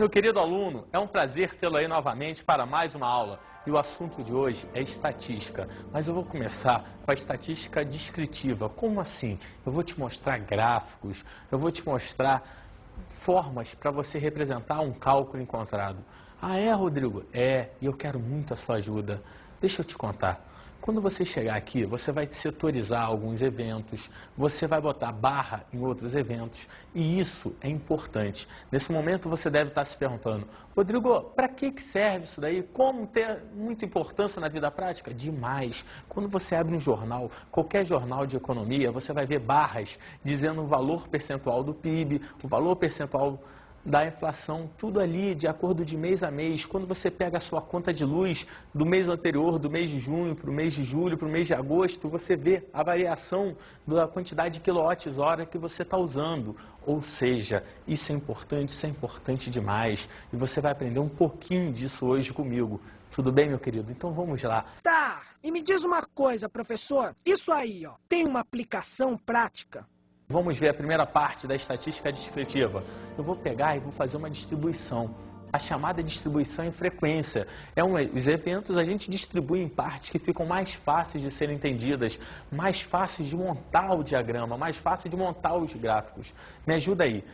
Meu querido aluno, é um prazer tê-lo aí novamente para mais uma aula. E o assunto de hoje é estatística, mas eu vou começar com a estatística descritiva. Como assim? Eu vou te mostrar gráficos, eu vou te mostrar formas para você representar um cálculo encontrado. Ah, é, Rodrigo? É, e eu quero muito a sua ajuda. Deixa eu te contar. Quando você chegar aqui, você vai setorizar alguns eventos, você vai botar barra em outros eventos, e isso é importante. Nesse momento você deve estar se perguntando, Rodrigo, para que serve isso daí? Como ter muita importância na vida prática? Demais. Quando você abre um jornal, qualquer jornal de economia, você vai ver barras dizendo o valor percentual do PIB, o valor percentual da inflação, tudo ali de acordo de mês a mês. Quando você pega a sua conta de luz do mês anterior, do mês de junho para o mês de julho, para o mês de agosto, você vê a variação da quantidade de quilowatts-hora que você está usando. Ou seja, isso é importante demais. E você vai aprender um pouquinho disso hoje comigo. Tudo bem, meu querido? Então vamos lá. Tá, e me diz uma coisa, professor. Isso aí, ó, tem uma aplicação prática? Vamos ver a primeira parte da estatística descritiva. Eu vou pegar e vou fazer uma distribuição. A chamada distribuição em frequência. Os eventos a gente distribui em partes que ficam mais fáceis de serem entendidas, mais fáceis de montar o diagrama, mais fácil de montar os gráficos. Me ajuda aí.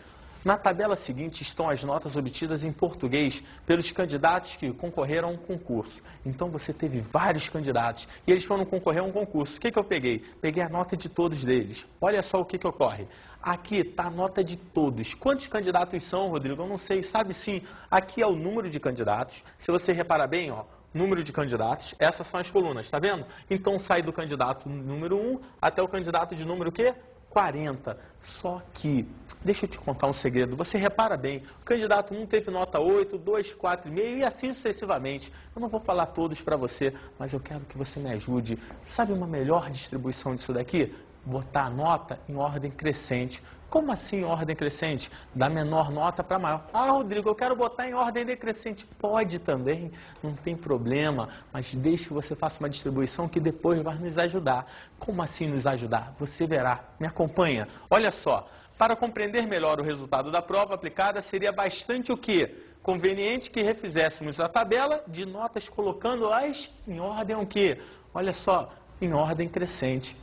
Na tabela seguinte estão as notas obtidas em português pelos candidatos que concorreram a um concurso. Então você teve vários candidatos e eles foram concorrer a um concurso. O que eu peguei? Peguei a nota de todos eles. Olha só o que ocorre. Aqui está a nota de todos. Quantos candidatos são, Rodrigo? Eu não sei. Sabe sim. Aqui é o número de candidatos. Se você reparar bem, ó, número de candidatos, essas são as colunas, tá vendo? Então sai do candidato número 1 até o candidato de número o quê? 40. Só que, deixa eu te contar um segredo, você repara bem, o candidato 1 teve nota 8, 2, 4,5 e assim sucessivamente. Eu não vou falar todos para você, mas eu quero que você me ajude. Sabe uma melhor distribuição disso daqui? Botar a nota em ordem crescente. Como assim em ordem crescente? Da menor nota para maior. Ah, Rodrigo, eu quero botar em ordem decrescente. Pode também, não tem problema, mas deixe que você faça uma distribuição que depois vai nos ajudar. Como assim nos ajudar? Você verá. Me acompanha. Olha só, para compreender melhor o resultado da prova aplicada, seria bastante o quê? Conveniente que refizéssemos a tabela de notas colocando-as em ordem o quê? Olha só, em ordem crescente.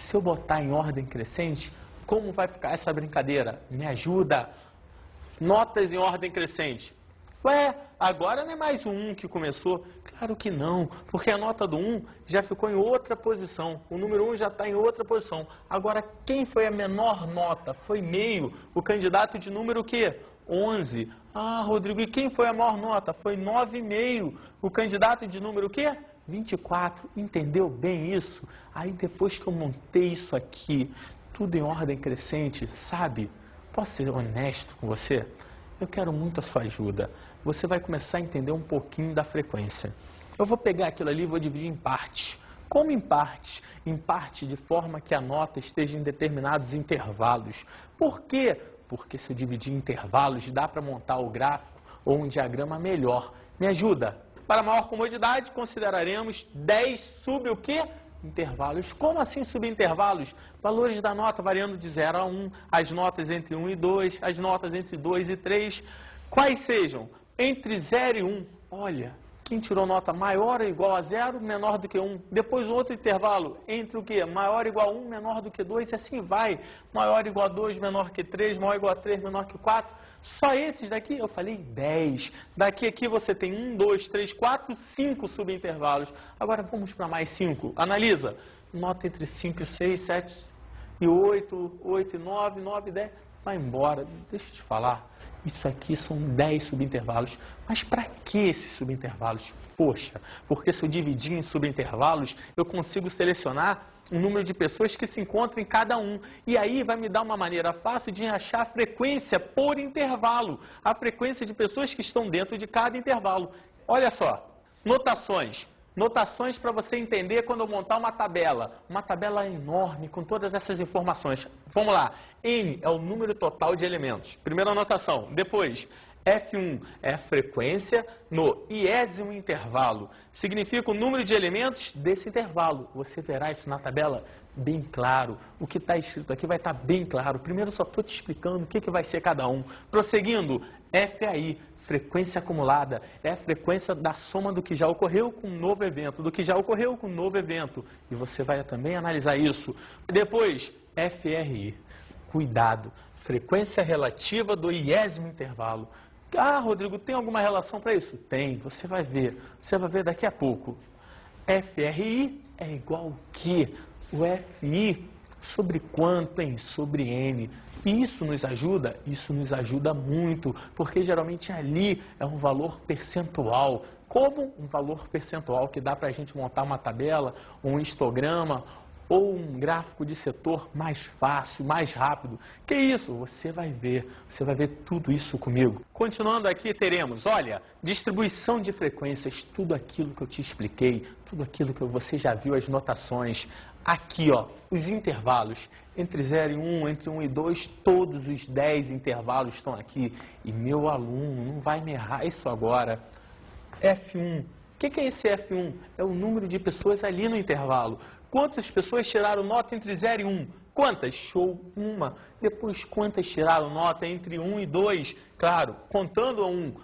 Se eu botar em ordem crescente, como vai ficar essa brincadeira? Me ajuda. Notas em ordem crescente. Ué, agora não é mais o 1 que começou? Claro que não, porque a nota do 1 já ficou em outra posição. O número 1 já está em outra posição. Agora, quem foi a menor nota? Foi meio. O candidato de número o quê? 11. Ah, Rodrigo, e quem foi a maior nota? Foi 9,5. O candidato de número o quê? 24. Entendeu bem isso? Aí depois que eu montei isso aqui, tudo em ordem crescente, sabe? Posso ser honesto com você? Eu quero muito a sua ajuda. Você vai começar a entender um pouquinho da frequência. Eu vou pegar aquilo ali e vou dividir em partes. Como em partes? Em parte de forma que a nota esteja em determinados intervalos. Por quê? Porque se eu dividir em intervalos, dá para montar o gráfico ou um diagrama melhor. Me ajuda? Para maior comodidade, consideraremos 10 sub o quê? Intervalos. Como assim subintervalos? Valores da nota variando de 0 a 1, as notas entre 1 e 2, as notas entre 2 e 3. Quais sejam? Entre 0 e 1. Olha, quem tirou nota maior ou igual a 0, menor do que 1. Depois outro intervalo, entre o quê? Maior ou igual a 1, menor do que 2, e assim vai. Maior ou igual a 2, menor que 3, maior ou igual a 3, menor que 4. Só esses daqui, eu falei 10. Daqui aqui você tem 1, 2, 3, 4, 5 subintervalos. Agora vamos para mais 5. Analisa. Nota entre 5 e 6, 7 e 8, 8 e 9, 9 e 10. Vai embora. Deixa eu te falar. Isso aqui são 10 subintervalos. Mas para que esses subintervalos? Poxa, porque se eu dividir em subintervalos, eu consigo selecionar o número de pessoas que se encontram em cada um. E aí vai me dar uma maneira fácil de achar a frequência por intervalo. A frequência de pessoas que estão dentro de cada intervalo. Olha só, notações. Notações para você entender quando eu montar uma tabela. Uma tabela enorme com todas essas informações. Vamos lá. N é o número total de elementos. Primeira anotação. Depois, F1 é a frequência no iésimo intervalo. Significa o número de elementos desse intervalo. Você verá isso na tabela bem claro. O que está escrito aqui vai estar bem claro. Primeiro eu só estou te explicando o que vai ser cada um. Prosseguindo, FAI, frequência acumulada é a frequência da soma do que já ocorreu com um novo evento, do que já ocorreu com um novo evento. E você vai também analisar isso. Depois, FRI. Cuidado. Frequência relativa do iésimo intervalo. Ah, Rodrigo, tem alguma relação para isso? Tem, você vai ver. Você vai ver daqui a pouco. FRI é igual ao quê? O FI sobre quanto, hein? Sobre N. E isso nos ajuda? Isso nos ajuda muito, porque geralmente ali é um valor percentual. Como um valor percentual que dá para a gente montar uma tabela, um histograma ou um gráfico de setor mais fácil, mais rápido. Que isso? Você vai ver tudo isso comigo. Continuando aqui, teremos, olha, distribuição de frequências, tudo aquilo que eu te expliquei, tudo aquilo que você já viu, as notações. Aqui, ó, os intervalos, entre 0 e 1, entre 1 e 2, todos os 10 intervalos estão aqui. E meu aluno não vai me errar isso agora. F1. O que é esse F1? É o número de pessoas ali no intervalo. Quantas pessoas tiraram nota entre 0 e 1? Quantas? Show, uma. Depois, quantas tiraram nota entre 1 e 2? Claro, contando a 1,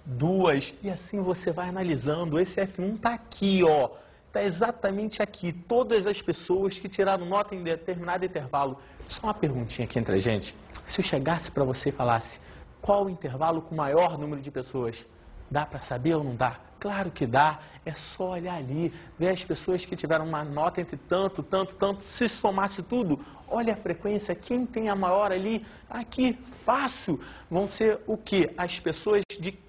2. E assim você vai analisando. Esse F1 está aqui, ó. Está exatamente aqui. Todas as pessoas que tiraram nota em determinado intervalo. Só uma perguntinha aqui entre a gente. Se eu chegasse para você e falasse, qual o intervalo com o maior número de pessoas? Dá para saber ou não dá? Claro que dá, é só olhar ali, ver as pessoas que tiveram uma nota entre tanto, tanto, tanto, se somasse tudo, olha a frequência, quem tem a maior ali, aqui, fácil, vão ser o quê? As pessoas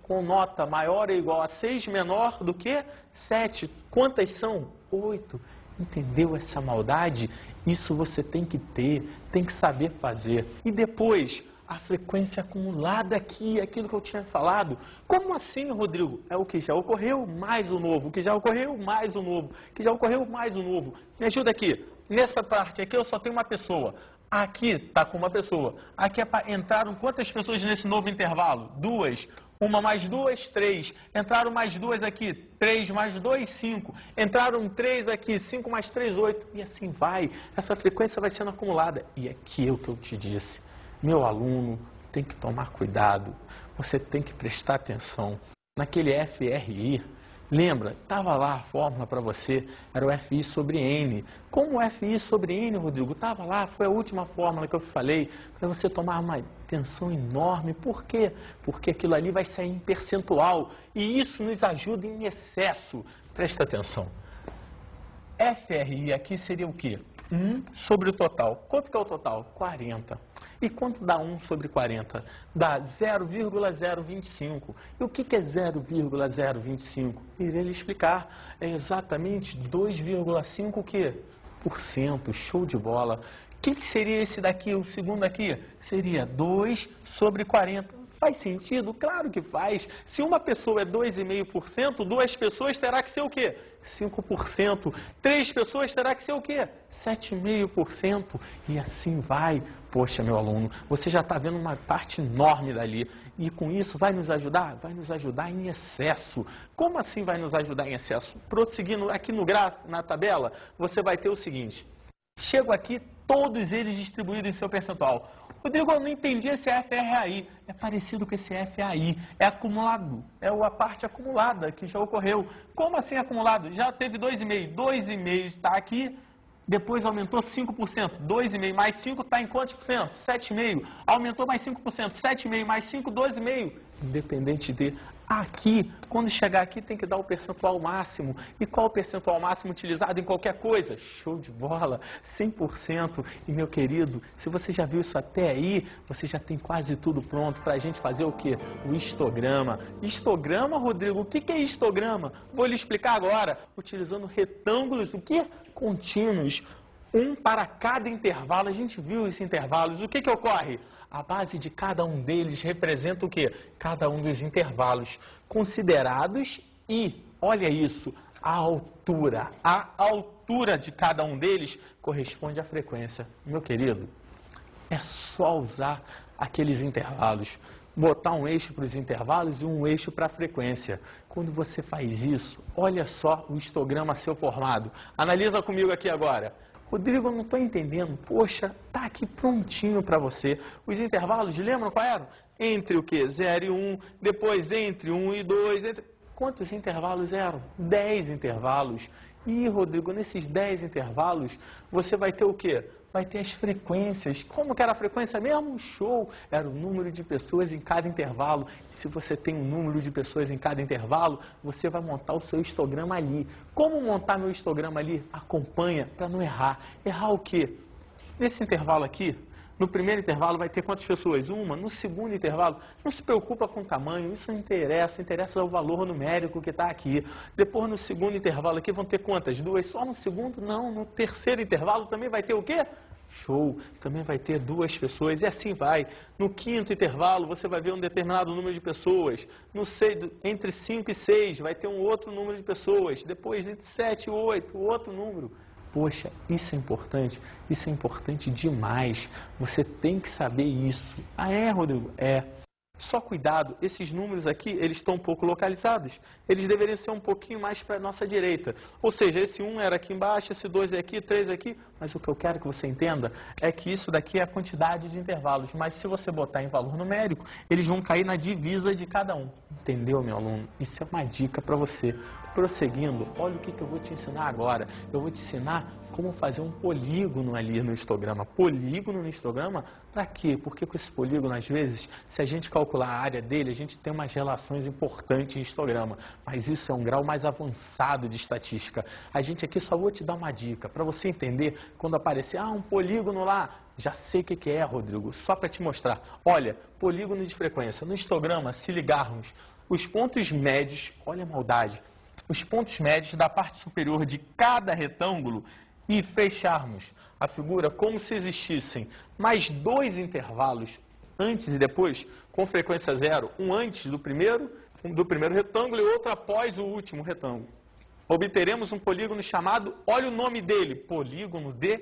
com nota maior ou igual a 6, menor do que 7, quantas são? 8. Entendeu essa maldade? Isso você tem que ter, tem que saber fazer. E depois, a frequência acumulada aqui, aquilo que eu tinha falado. Como assim, Rodrigo? É o que já ocorreu mais o novo, o que já ocorreu mais o novo, o que já ocorreu mais o novo. Me ajuda aqui. Nessa parte aqui eu só tenho uma pessoa. Aqui está com uma pessoa. Aqui entraram quantas pessoas nesse novo intervalo? 2. 1 mais 2, 3. Entraram mais 2 aqui. 3 mais 2, 5. Entraram 3 aqui. 5 mais 3, 8. E assim vai. Essa frequência vai sendo acumulada. E aqui é o que eu te disse. Meu aluno tem que tomar cuidado, você tem que prestar atenção. Naquele FRI, lembra, estava lá a fórmula para você, era o FI sobre N. Como o FI sobre N, Rodrigo? Estava lá, foi a última fórmula que eu falei, para você tomar uma atenção enorme. Por quê? Porque aquilo ali vai sair em percentual e isso nos ajuda em excesso. Presta atenção. FRI aqui seria o quê? 1 sobre o total. Quanto que é o total? 40. E quanto dá 1 sobre 40? Dá 0,025. E o que é 0,025? Irei lhe explicar. É exatamente 2,5 o quê? Por cento. Show de bola. O que seria esse daqui, o segundo aqui? Seria 2 sobre 40. Faz sentido? Claro que faz. Se uma pessoa é 2,5%, 2 pessoas terá que ser o quê? 5%. 3 pessoas terá que ser o quê? 7,5%. E assim vai. Poxa, meu aluno, você já está vendo uma parte enorme dali. E com isso vai nos ajudar? Vai nos ajudar em excesso. Como assim vai nos ajudar em excesso? Prosseguindo aqui no gráfico, na tabela, você vai ter o seguinte. Chego aqui, todos eles distribuídos em seu percentual. Rodrigo, eu não entendi esse FRAI. É parecido com esse FAI. É acumulado. É a parte acumulada que já ocorreu. Como assim acumulado? Já teve 2,5. 2,5 está aqui. Depois aumentou 5%. 2,5 mais 5 está em quantos por cento? 7,5. Aumentou mais 5%. 7,5 mais 5, 12,5. Independente de... Aqui, quando chegar aqui, tem que dar o percentual máximo. E qual o percentual máximo utilizado em qualquer coisa? Show de bola, 100%. E, meu querido, se você já viu isso até aí, você já tem quase tudo pronto para a gente fazer o quê? O histograma. Histograma, Rodrigo? O que é histograma? Vou lhe explicar agora. Utilizando retângulos, o quê? Contínuos. Um para cada intervalo. A gente viu esses intervalos. O que ocorre? A base de cada um deles representa o quê? Cada um dos intervalos considerados e, olha isso, a altura. A altura de cada um deles corresponde à frequência. Meu querido, é só usar aqueles intervalos. Botar um eixo para os intervalos e um eixo para a frequência. Quando você faz isso, olha só o histograma a ser formado. Analisa comigo aqui agora. Rodrigo, eu não estou entendendo. Poxa, está aqui prontinho para você. Os intervalos, lembram qual eram? entre o quê? 0 e 1, depois entre 1 e 2, Quantos intervalos eram? 10 intervalos. E, Rodrigo, nesses 10 intervalos, você vai ter o quê? Vai ter as frequências. Como que era a frequência mesmo? Show! Era o número de pessoas em cada intervalo. E se você tem um número de pessoas em cada intervalo, você vai montar o seu histograma ali. Como montar meu histograma ali? Acompanha para não errar. Errar o quê? Nesse intervalo aqui, no primeiro intervalo vai ter quantas pessoas? Uma. No segundo intervalo, não se preocupa com o tamanho, isso não interessa, interessa o valor numérico que está aqui. Depois, no segundo intervalo aqui, vão ter quantas? 2. Só no segundo? Não. No terceiro intervalo também vai ter o quê? Show! Também vai ter 2 pessoas e assim vai. No quinto intervalo, você vai ver um determinado número de pessoas. Entre 5 e 6, vai ter um outro número de pessoas. Depois, entre 7 e 8, outro número. Poxa, isso é importante demais. Você tem que saber isso. Ah, é, Rodrigo? É. Só cuidado, esses números aqui, eles estão um pouco localizados. Eles deveriam ser um pouquinho mais para a nossa direita. Ou seja, esse 1 era aqui embaixo, esse 2 é aqui, 3 é aqui. Mas o que eu quero que você entenda é que isso daqui é a quantidade de intervalos. Mas se você botar em valor numérico, eles vão cair na divisa de cada um. Entendeu, meu aluno? Isso é uma dica para você. Prosseguindo, olha o que eu vou te ensinar agora. Eu vou te ensinar como fazer um polígono ali no histograma. Polígono no histograma? Para quê? Porque com esse polígono, às vezes, se a gente calcular a área dele, a gente tem umas relações importantes em histograma. Mas isso é um grau mais avançado de estatística. A gente aqui só vou te dar uma dica. Para você entender, quando aparecer, um polígono lá, já sei o que é, Rodrigo. Só para te mostrar. Olha, polígono de frequência. No histograma, se ligarmos os pontos médios, olha a maldade, os pontos médios da parte superior de cada retângulo e fecharmos a figura como se existissem mais 2 intervalos antes e depois, com frequência 0, um antes do primeiro retângulo e outro após o último retângulo. Obteremos um polígono chamado, olha o nome dele, polígono de